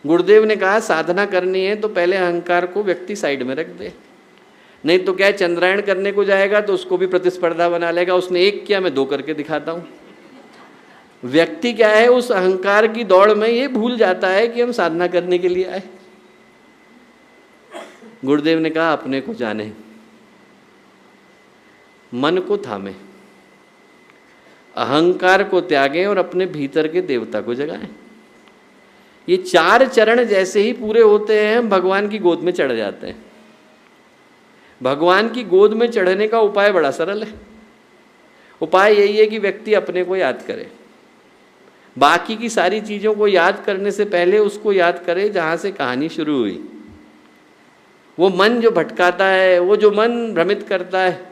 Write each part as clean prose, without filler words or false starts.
गुरुदेव ने कहा साधना करनी है तो पहले अहंकार को व्यक्ति साइड में रख दे, नहीं तो क्या है, चंद्रायण करने को जाएगा तो उसको भी प्रतिस्पर्धा बना लेगा, उसने 1 किया मैं 2 करके दिखाता हूँ। व्यक्ति क्या है, उस अहंकार की दौड़ में ये भूल जाता है कि हम साधना करने के लिए आए। गुरुदेव ने कहा अपने को जाने, मन को थामे, अहंकार को त्यागें और अपने भीतर के देवता को जगाएं। ये 4 चरण जैसे ही पूरे होते हैं हम भगवान की गोद में चढ़ जाते हैं। भगवान की गोद में चढ़ने का उपाय बड़ा सरल है। उपाय यही है कि व्यक्ति अपने को याद करे, बाकी की सारी चीज़ों को याद करने से पहले उसको याद करे जहाँ से कहानी शुरू हुई। वो मन जो भटकाता है, वो जो मन भ्रमित करता है,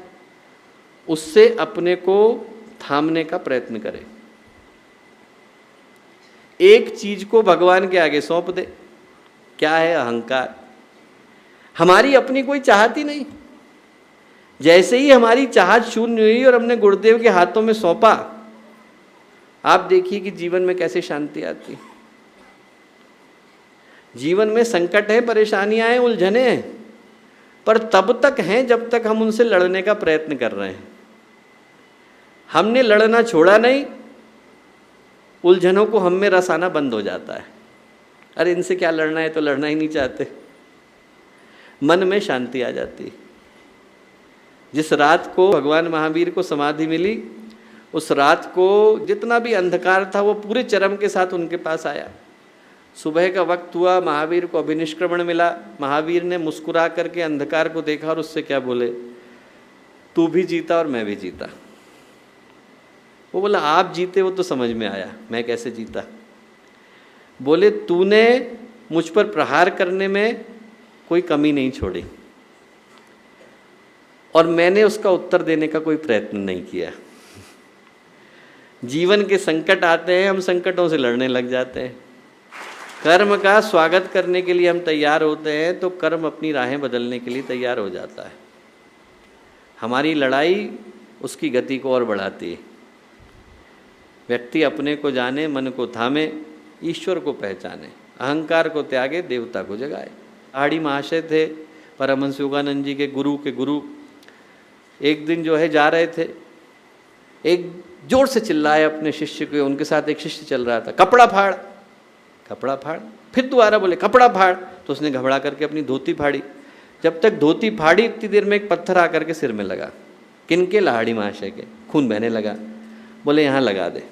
उससे अपने को थामने का प्रयत्न करे। एक चीज को भगवान के आगे सौंप दे, क्या है? अहंकार। हमारी अपनी कोई चाहत ही नहीं। जैसे ही हमारी चाहत शून्य हुई और हमने गुरुदेव के हाथों में सौंपा, आप देखिए कि जीवन में कैसे शांति आती है। जीवन में संकट है, परेशानियां हैं, उलझने हैं, पर तब तक हैं जब तक हम उनसे लड़ने का प्रयत्न कर रहे हैं। हमने लड़ना छोड़ा नहीं, उलझनों को हम में रस आना बंद हो जाता है। अरे इनसे क्या लड़ना है, तो लड़ना ही नहीं चाहते। मन में शांति आ जाती है। जिस रात को भगवान महावीर को समाधि मिली, उस रात को जितना भी अंधकार था वो पूरे चरम के साथ उनके पास आया। सुबह का वक्त हुआ, महावीर को अभिनिष्क्रमण मिला। महावीर ने मुस्कुरा करके अंधकार को देखा और उससे क्या बोले, तू भी जीता और मैं भी जीता। वो बोला आप जीते वो तो समझ में आया, मैं कैसे जीता? बोले तूने मुझ पर प्रहार करने में कोई कमी नहीं छोड़ी और मैंने उसका उत्तर देने का कोई प्रयत्न नहीं किया। जीवन के संकट आते हैं, हम संकटों से लड़ने लग जाते हैं। कर्म का स्वागत करने के लिए हम तैयार होते हैं तो कर्म अपनी राहें बदलने के लिए तैयार हो जाता है। हमारी लड़ाई उसकी गति को और बढ़ाती है। व्यक्ति अपने को जाने, मन को थामे, ईश्वर को पहचाने, अहंकार को त्यागे, देवता को जगाए। आड़ी महाशय थे परमहंस योगानंद जी के गुरु। एक दिन जो है जा रहे थे, एक जोर से चिल्लाए अपने शिष्य को। उनके साथ एक शिष्य चल रहा था, कपड़ा फाड़, कपड़ा फाड़। फिर दोबारा बोले कपड़ा फाड़, तो उसने घबरा करके अपनी धोती फाड़ी। जब तक धोती फाड़ी इतनी देर में एक पत्थर आकर के सिर में लगा। किनके? लाड़ी महाशय के। खून बहने लगा। बोले यहाँ लगा दे।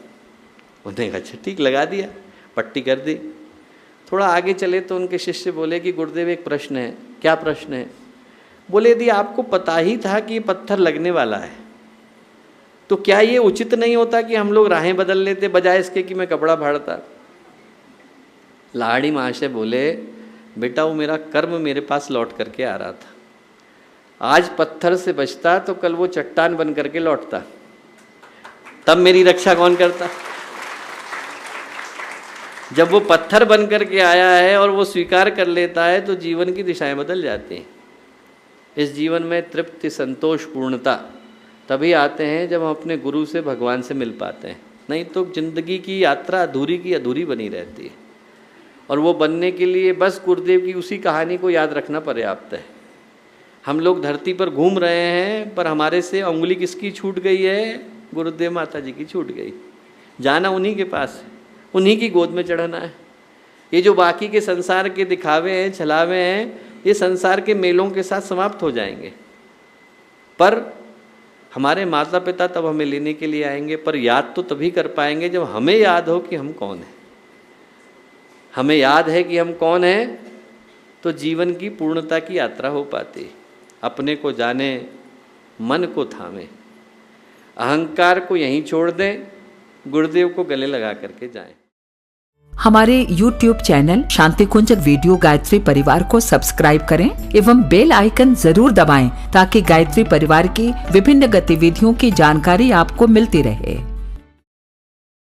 उन्होंने कहा अच्छा ठीक, लगा दिया, पट्टी कर दी। थोड़ा आगे चले तो उनके शिष्य बोले कि गुरुदेव एक प्रश्न है। क्या प्रश्न है? बोले यदि आपको पता ही था कि ये पत्थर लगने वाला है तो क्या ये उचित नहीं होता कि हम लोग राहें बदल लेते बजाय इसके कि मैं कपड़ा फाड़ता? लाड़ी महाशय बोले बेटा वो मेरा कर्म मेरे पास लौट करके आ रहा था। आज पत्थर से बचता तो कल वो चट्टान बन करके लौटता, तब मेरी रक्षा कौन करता? जब वो पत्थर बन करके आया है और वो स्वीकार कर लेता है तो जीवन की दिशाएं बदल जाती हैं। इस जीवन में तृप्ति, संतोष, पूर्णता तभी आते हैं जब हम अपने गुरु से, भगवान से मिल पाते हैं। नहीं तो जिंदगी की यात्रा अधूरी की अधूरी बनी रहती है। और वो बनने के लिए बस गुरुदेव की उसी कहानी को याद रखना पर्याप्त है। हम लोग धरती पर घूम रहे हैं पर हमारे से उंगली किसकी छूट गई है? गुरुदेव माता जी की छूट गई। जाना उन्हीं के पास है, उन्हीं की गोद में चढ़ना है। ये जो बाकी के संसार के दिखावे हैं, छलावे हैं, ये संसार के मेलों के साथ समाप्त हो जाएंगे। पर हमारे माता पिता तब हमें लेने के लिए आएंगे, पर याद तो तभी कर पाएंगे जब हमें याद हो कि हम कौन हैं। हमें याद है कि हम कौन हैं तो जीवन की पूर्णता की यात्रा हो पाती है। अपने को जाने, मन को थामे, अहंकार को यहीं छोड़ दें, गुरुदेव को गले लगा करके जाएं। हमारे YouTube चैनल शांति कुंज वीडियो गायत्री परिवार को सब्सक्राइब करें एवं बेल आइकन जरूर दबाएं ताकि गायत्री परिवार की विभिन्न गतिविधियों की जानकारी आपको मिलती रहे।